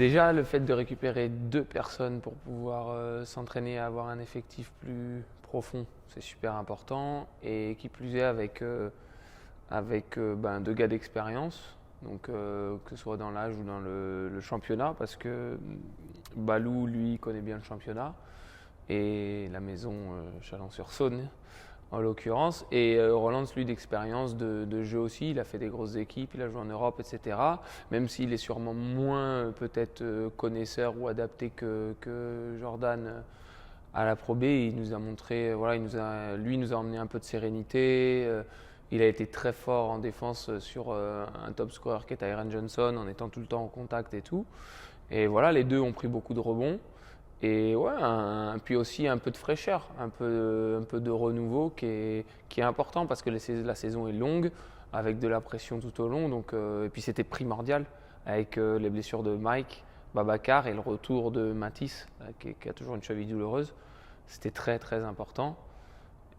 Déjà, le fait de récupérer 2 personnes pour pouvoir s'entraîner à avoir un effectif plus profond, c'est super important. Et qui plus est avec 2 gars d'expérience, donc que ce soit dans l'âge ou dans le championnat, parce que Balou, lui, connaît bien le championnat et la maison Chalon-sur-Saône en l'occurrence. Et Roland, lui, d'expérience de jeu aussi, il a fait des grosses équipes, il a joué en Europe, etc. Même s'il est sûrement moins peut-être connaisseur ou adapté que Jordan à la Pro B, il nous a montré, voilà, lui nous a emmené un peu de sérénité. Il a été très fort en défense sur un top scorer qui est Tyron Johnson, en étant tout le temps en contact et tout. Et voilà, les deux ont pris beaucoup de rebonds. Et ouais, puis aussi un peu de fraîcheur, un peu de renouveau qui est important parce que la saison est longue, avec de la pression tout au long. Donc, et puis c'était primordial avec les blessures de Mike, Babacar et le retour de Matisse, qui a toujours une cheville douloureuse. C'était très très important.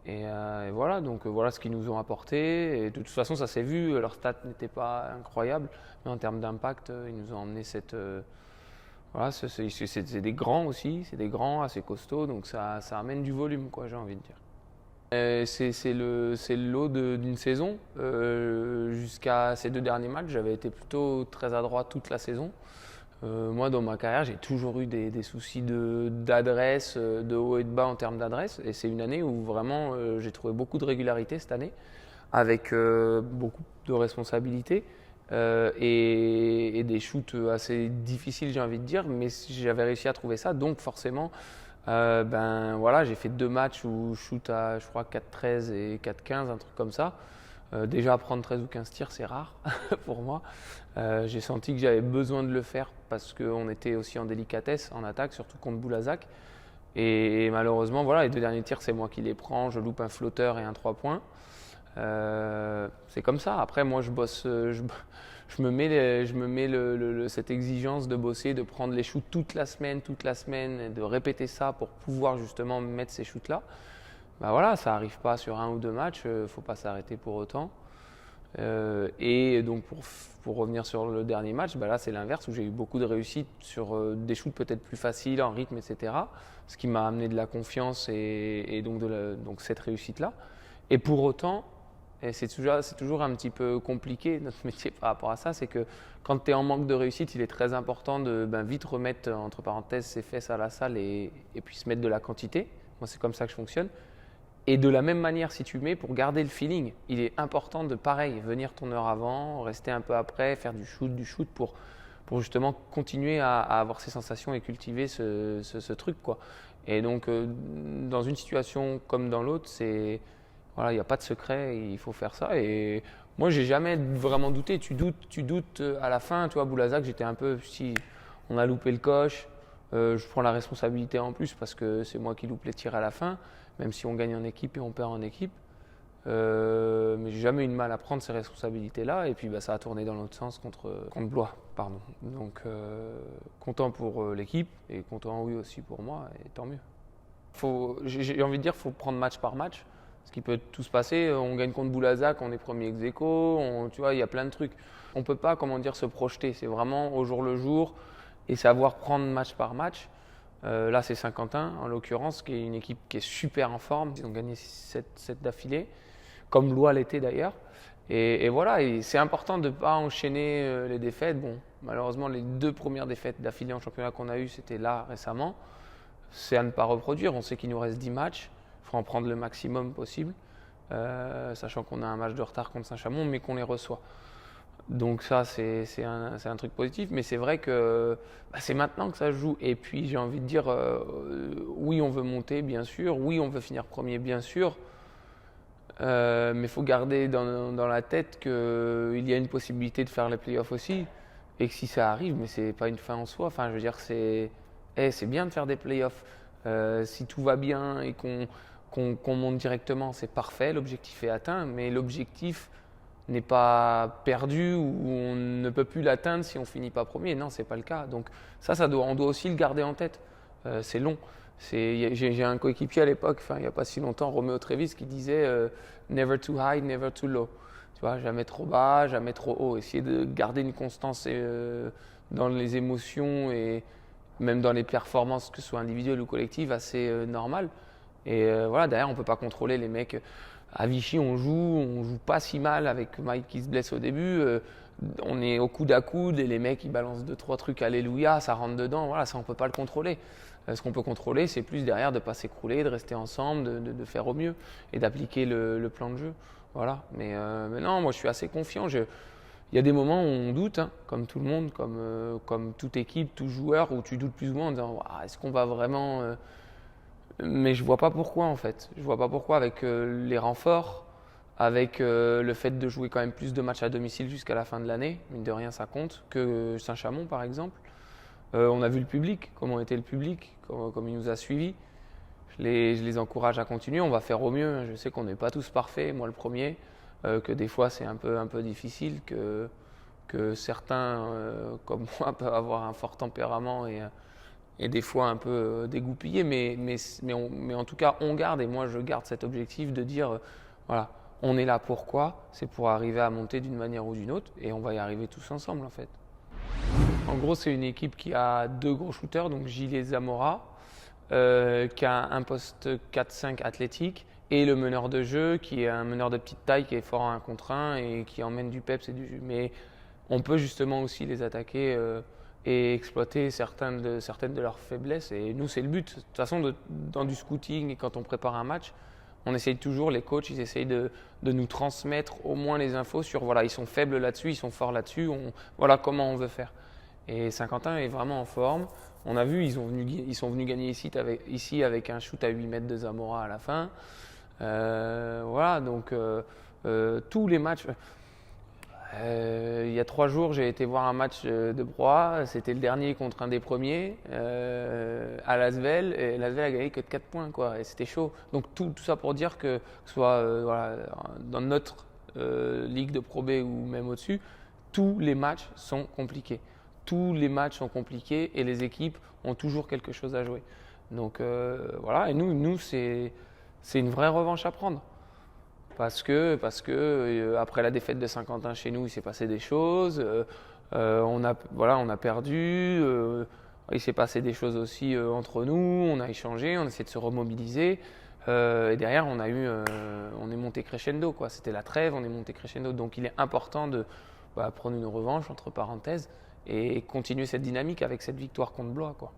Et voilà, donc voilà ce qu'ils nous ont apporté. Et de toute façon, ça s'est vu, leurs stats n'étaient pas incroyables, mais en termes d'impact, ils nous ont emmené cette. Voilà, c'est des grands aussi, c'est des grands assez costauds, donc ça amène du volume, quoi, j'ai envie de dire. C'est le lot d'une saison. Jusqu'à ces 2 derniers matchs, j'avais été plutôt très adroit toute la saison. Moi, dans ma carrière, j'ai toujours eu des soucis d'adresse, de haut et de bas en termes d'adresse. Et c'est une année où vraiment j'ai trouvé beaucoup de régularité cette année, avec beaucoup de responsabilités et des shoots assez difficiles, j'ai envie de dire. Mais j'avais réussi à trouver ça, donc forcément, ben voilà, j'ai fait 2 matchs où je shoot à, je crois, 4-13 et 4-15, un truc comme ça. Déjà, prendre 13 ou 15 tirs, c'est rare pour moi. J'ai senti que j'avais besoin de le faire parce qu'on était aussi en délicatesse en attaque, surtout contre Boulazac. Et malheureusement, voilà, les 2 derniers tirs, c'est moi qui les prends. Je loupe un flotteur et un 3 points. C'est comme ça. Après, moi, je bosse. Je me mets cette exigence de bosser, de prendre les shoots toute la semaine, et de répéter ça pour pouvoir justement mettre ces shoots-là. Bah voilà, ça n'arrive pas sur 1 ou 2 matchs, faut pas s'arrêter pour autant. Et donc pour revenir sur le dernier match, bah là c'est l'inverse où j'ai eu beaucoup de réussite sur des shoots peut-être plus faciles en rythme, etc. Ce qui m'a amené de la confiance et donc cette réussite-là. Et pour autant, et c'est toujours un petit peu compliqué notre métier par rapport à ça, c'est que quand tu es en manque de réussite, il est très important de vite remettre entre parenthèses ses fesses à la salle et puis se mettre de la quantité. Moi c'est comme ça que je fonctionne. Et de la même manière, si tu mets, pour garder le feeling, il est important de, pareil, venir ton heure avant, rester un peu après, faire du shoot pour justement continuer à avoir ces sensations et cultiver ce truc, quoi. Et donc, dans une situation comme dans l'autre, voilà, il n'y a pas de secret, il faut faire ça. Et moi, j'ai jamais vraiment douté. Tu doutes à la fin. Tu vois, Boulazac, j'étais un peu, si on a loupé le coche, je prends la responsabilité en plus parce que c'est moi qui loupe les tirs à la fin, même si on gagne en équipe et on perd en équipe. Mais j'ai jamais eu de mal à prendre ces responsabilités-là. Et puis ça a tourné dans l'autre sens contre Blois. Pardon. Donc content pour l'équipe et content oui aussi pour moi, et tant mieux. J'ai envie de dire, faut prendre match par match. Parce qu'il peut tout se passer. On gagne contre Boulazac, on est premier ex aequo, tu vois, il y a plein de trucs. On ne peut pas, comment dire, se projeter. C'est vraiment au jour le jour et savoir prendre match par match. Là, c'est Saint-Quentin, en l'occurrence, qui est une équipe qui est super en forme. Ils ont gagné 7 d'affilée, comme Blois l'était d'ailleurs. Et voilà, et c'est important de ne pas enchaîner les défaites. Bon, malheureusement, les 2 premières défaites d'affilée en championnat qu'on a eues, c'était là récemment. C'est à ne pas reproduire. On sait qu'il nous reste 10 matchs. Il faut en prendre le maximum possible, sachant qu'on a un match de retard contre Saint-Chamond, mais qu'on les reçoit. Donc ça, c'est un truc positif, mais c'est vrai que c'est maintenant que ça se joue. Et puis j'ai envie de dire, oui, on veut monter, bien sûr, oui, on veut finir premier, bien sûr, mais il faut garder dans la tête qu'il y a une possibilité de faire les playoffs aussi, et que si ça arrive, mais c'est pas une fin en soi. Enfin, je veux dire, c'est bien de faire des playoffs. Si tout va bien et qu'on monte directement, c'est parfait, l'objectif est atteint, mais l'objectif n'est pas perdu ou on ne peut plus l'atteindre si on finit pas premier. Non, c'est pas le cas. Donc on doit aussi le garder en tête. C'est long. J'ai un coéquipier à l'époque, il n'y a pas si longtemps, Roméo Trévis, qui disait never too high, never too low. Tu vois, jamais trop bas, jamais trop haut. Essayer de garder une constance dans les émotions et même dans les performances, que ce soit individuelles ou collectives, assez normales. Et voilà, derrière, on ne peut pas contrôler les mecs. À Vichy, on joue pas si mal avec Mike qui se blesse au début. On est au coude à coude et les mecs ils balancent 2-3 trucs alléluia, ça rentre dedans. Voilà, ça on peut pas le contrôler. Ce qu'on peut contrôler, c'est plus derrière de pas s'écrouler, de rester ensemble, de faire au mieux et d'appliquer le plan de jeu. Voilà. Mais non, moi je suis assez confiant. Il y a des moments où on doute, hein, comme tout le monde, comme toute équipe, tout joueur, où tu doutes plus ou moins en disant est-ce qu'on va vraiment. Mais je vois pas pourquoi en fait. Je vois pas pourquoi avec les renforts, avec le fait de jouer quand même plus de matchs à domicile jusqu'à la fin de l'année, mine de rien ça compte, que Saint-Chamond par exemple. On a vu le public, comment était le public, comme il nous a suivis. Je les encourage à continuer, on va faire au mieux. Je sais qu'on n'est pas tous parfaits, moi le premier, que des fois c'est un peu difficile, que certains comme moi peuvent avoir un fort tempérament et des fois un peu dégoupillé, mais en tout cas on garde, et moi je garde cet objectif de dire voilà, on est là pourquoi, c'est pour arriver à monter d'une manière ou d'une autre, et on va y arriver tous ensemble en fait. En gros c'est une équipe qui a 2 gros shooters, donc Gilles et Zamora, qui a un poste 4-5 athlétique, et le meneur de jeu qui est un meneur de petite taille qui est fort en 1 contre 1 et qui emmène du peps et du jus. Mais on peut justement aussi les attaquer et exploiter certaines de leurs faiblesses. Et nous, c'est le but. De toute façon, dans du scouting et quand on prépare un match, on essaye toujours, les coachs, ils essayent de nous transmettre au moins les infos sur voilà, ils sont faibles là-dessus, ils sont forts là-dessus, voilà comment on veut faire. Et Saint-Quentin est vraiment en forme. On a vu, ils sont venus gagner ici avec un shoot à 8 mètres de Zamora à la fin. Voilà, donc tous les matchs. Il y a 3 jours, j'ai été voir un match de Broye. C'était le dernier contre un des premiers à Lasvel. Et Lasvel a gagné que de 4 points, quoi. Et c'était chaud. Donc tout ça pour dire que ce soit voilà, dans notre ligue de Pro B ou même au-dessus, tous les matchs sont compliqués. Tous les matchs sont compliqués et les équipes ont toujours quelque chose à jouer. Donc voilà. Et nous c'est une vraie revanche à prendre. Parce que après la défaite de Saint-Quentin chez nous, il s'est passé des choses. On a perdu. Il s'est passé des choses aussi entre nous. On a échangé, on a essayé de se remobiliser. Et derrière, on est monté crescendo, quoi. C'était la trêve, on est monté crescendo. Donc il est important de prendre une revanche, entre parenthèses, et continuer cette dynamique avec cette victoire contre Blois, quoi.